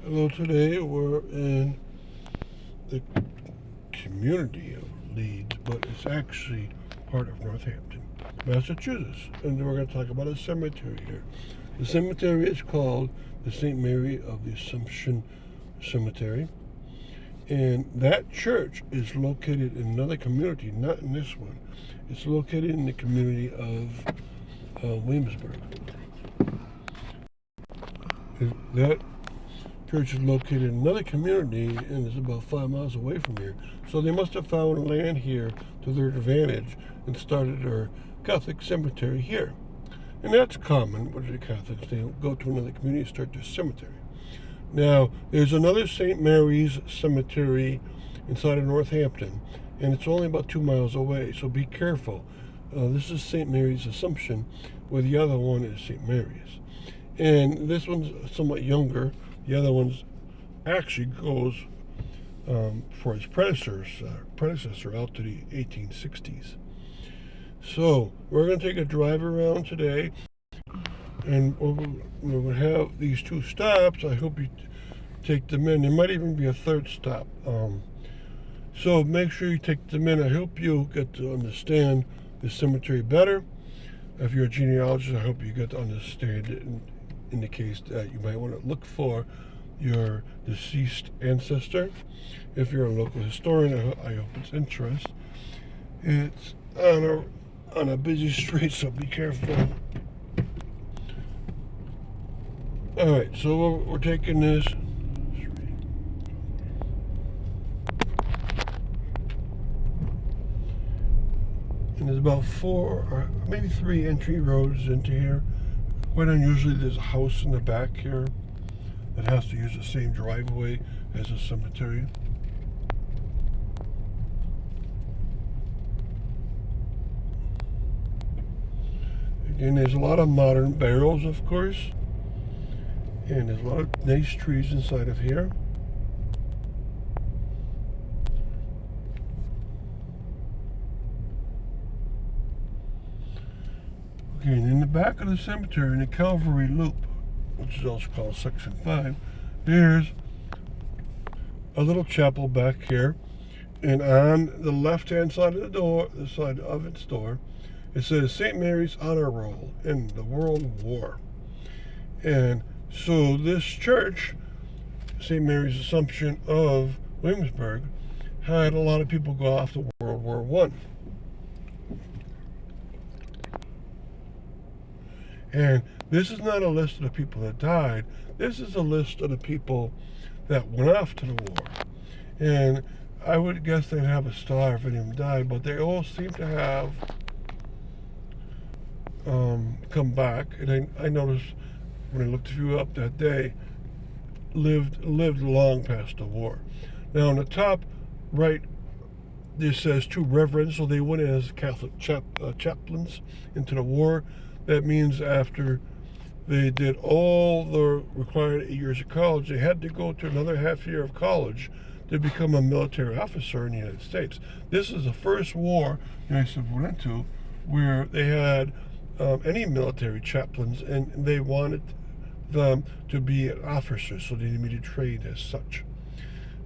Hello, today we're in the community of Leeds, but it's actually part of Northampton, Massachusetts. And we're going to talk about a cemetery here. The cemetery is called the St. Mary of the Assumption Cemetery. And that church is located in another community, not in this one. It's located in the community of Williamsburg. That church is located in another community and is about 5 miles away from here. So they must have found land here to their advantage and started their Catholic cemetery here. And that's common with the Catholics. They go to another community and start their cemetery. Now, there's another St. Mary's cemetery inside of Northampton, and it's only about 2 miles away, so be careful. This is St. Mary's Assumption, where the other one is St. Mary's. And this one's somewhat younger. The other one's actually goes for its predecessor out to the 1860s. So we're going to take a drive around today, and we're going to have these two stops. I hope you take them in. There might even be a third stop. So make sure you take them in. I hope you get to understand the cemetery better. If you're a genealogist, I hope you get to understand it in the case that you might want to look for your deceased ancestor. If you're a local historian, I hope it's interest. It's on a busy street, so be careful. All right, so we're taking this. And there's about 4 or maybe 3 entry roads into here. Quite unusually, there's a house in the back here that has to use the same driveway as a cemetery. Again, there's a lot of modern barrels, of course, and there's a lot of nice trees inside of here. Okay, and in the back of the cemetery, in the Calvary Loop, which is also called Section 5, there's a little chapel back here. And on the left-hand side of the door, the side of its door, it says St. Mary's Honor Roll in the World War. And so this church, St. Mary's Assumption of Williamsburg, had a lot of people go off to World War I. And this is not a list of the people that died. This is a list of the people that went off to the war. And I would guess they'd have a star if any of them died, but they all seem to have come back. And I noticed when I looked a few up that day, lived long past the war. Now on the top right, this says to reverends, so they went as Catholic chaplains into the war. That means after they did all the required 8 years of college, they had to go to another half year of college to become a military officer in the United States. This is the first war the United States went into where they had any military chaplains, and they wanted them to be officers, so they needed to be trained as such.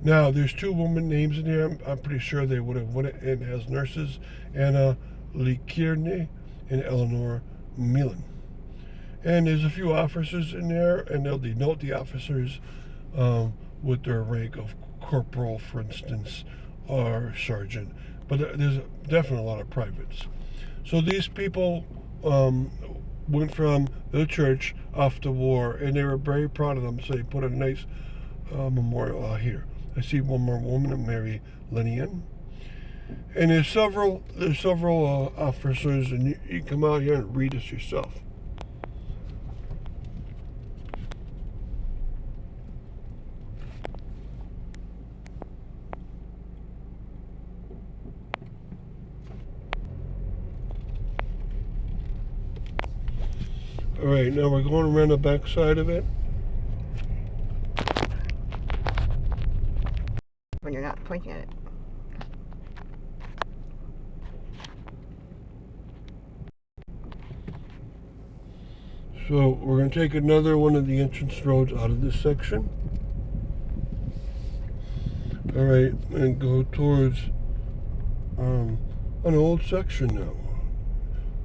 Now, there's 2 women names in here. I'm pretty sure they would have went in as nurses, Anna Lekierne and Eleanor Millen. And there's a few officers in there, and they'll denote the officers with their rank of corporal, for instance, or sergeant. But there's definitely a lot of privates. So these people went from the church off to war, and they were very proud of them, so they put a nice memorial out here. I see one more woman, Mary Lenian. And there's several officers, and you can come out here and read this yourself. All right, now we're going around the back side of it. When you're not pointing at it. So we're going to take another one of the entrance roads out of this section. All right, and go towards an old section now.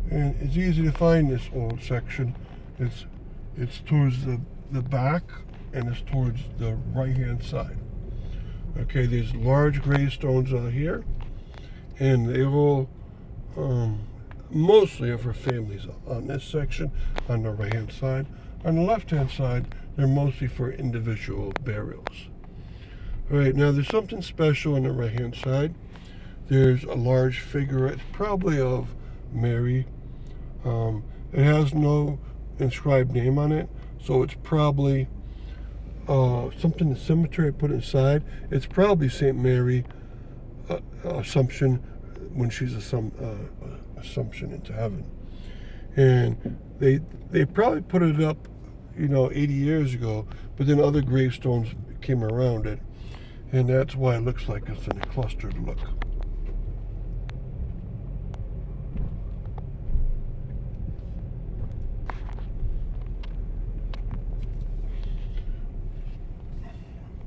And it's easy to find this old section. It's towards the back, and it's towards the right-hand side. Okay, there's large gravestones out here, and they all mostly are for families on this section, on the right-hand side. On the left-hand side, they're mostly for individual burials. All right, now there's something special on the right-hand side. There's a large figure, it's probably of Mary. It has no inscribed name on it, so it's probably something the cemetery put inside. It's probably St. Mary Assumption when she's Assumption into heaven. And they probably put it up, 80 years ago, but then other gravestones came around it, and that's why it looks like it's in a clustered look.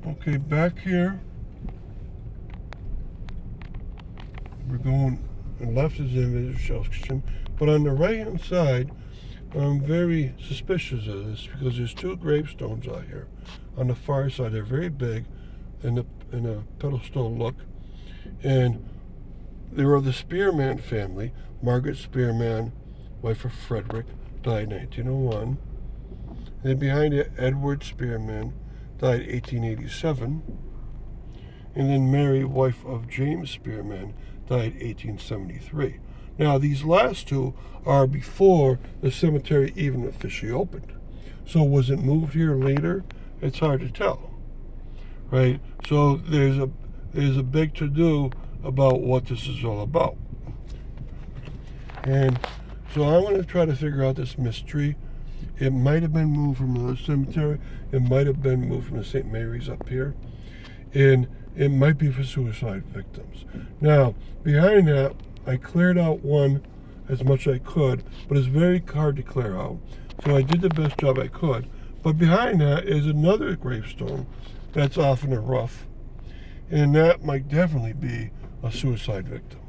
Okay, back here, we're going, left is the individual section, but on the right-hand side, I'm very suspicious of this because there's two gravestones out here. On the far side, they're very big, in a pedestal look, and they were of the Spearman family. Margaret Spearman, wife of Frederick, died in 1901. And then behind it, Edward Spearman, died 1887. And then Mary, wife of James Spearman, died 1873. Now, these last two are before the cemetery even officially opened. So was it moved here later? It's hard to tell, right? So there's a big to-do about what this is all about. And so I'm going to try to figure out this mystery. It might have been moved from another cemetery. It might have been moved from the St. Mary's up here. And it might be for suicide victims. Now, behind that, I cleared out one as much as I could, but it's very hard to clear out. So I did the best job I could. But behind that is another gravestone that's off in the rough. And that might definitely be a suicide victim.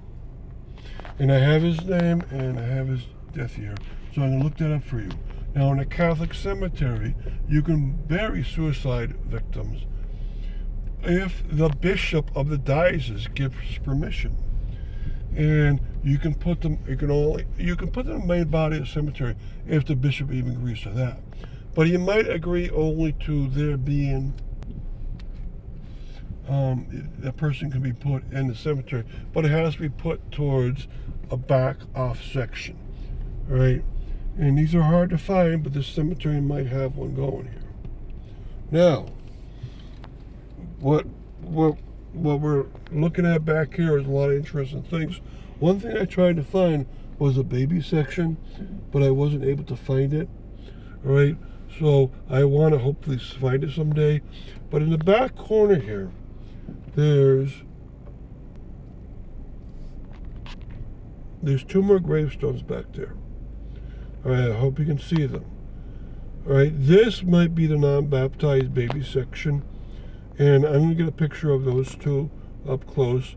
And I have his name and I have his death year. So I'm going to look that up for you. Now, in a Catholic cemetery, you can bury suicide victims if the bishop of the diocese gives permission. And you can put them in the main body of the cemetery if the bishop even agrees to that. But he might agree only to there being a person can be put in the cemetery, but it has to be put towards a back off section, right? And these are hard to find, but this cemetery might have one going here. Now, what we're looking at back here is a lot of interesting things. One thing I tried to find was a baby section, but I wasn't able to find it. All right, so I want to hopefully find it someday. But in the back corner here, there's two more gravestones back there. All right, I hope you can see them. All right, this might be the non-baptized baby section, and I'm going to get a picture of those two up close,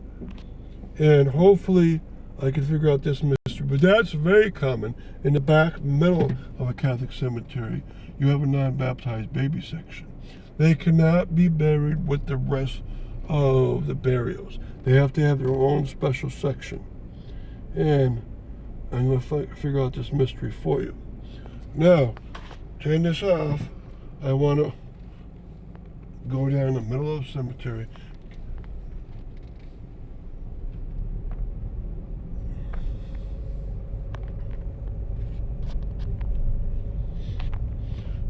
and hopefully I can figure out this mystery. But that's very common. In the back middle of a Catholic cemetery, you have a non-baptized baby section. They cannot be buried with the rest of the burials. They have to have their own special section. And I'm going to figure out this mystery for you. Now, turn this off. I want to go down the middle of the cemetery.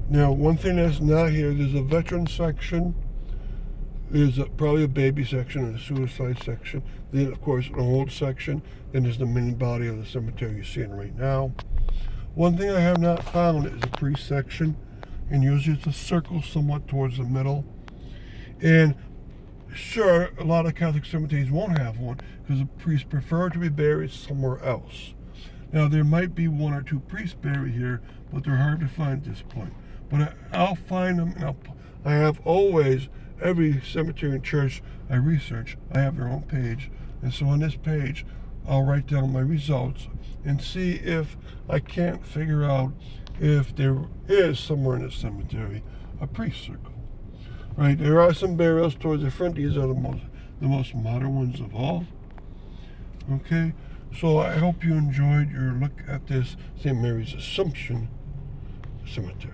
Now, one thing that's not here, there's a veteran section. There's probably a baby section and a suicide section. Then, of course, an old section. Then there's the main body of the cemetery you're seeing right now. One thing I have not found is a priest section. And usually it's a circle somewhat towards the middle. And sure, a lot of Catholic cemeteries won't have one because the priests prefer to be buried somewhere else. Now, there might be one or two priests buried here, but they're hard to find at this point. But I'll find them, and I have always every cemetery and church I research, I have their own page. And so on this page, I'll write down my results and see if I can't figure out if there is somewhere in the cemetery a priest circle. Right? There are some burials towards the front. These are the most modern ones of all. Okay? So I hope you enjoyed your look at this St. Mary's Assumption Cemetery.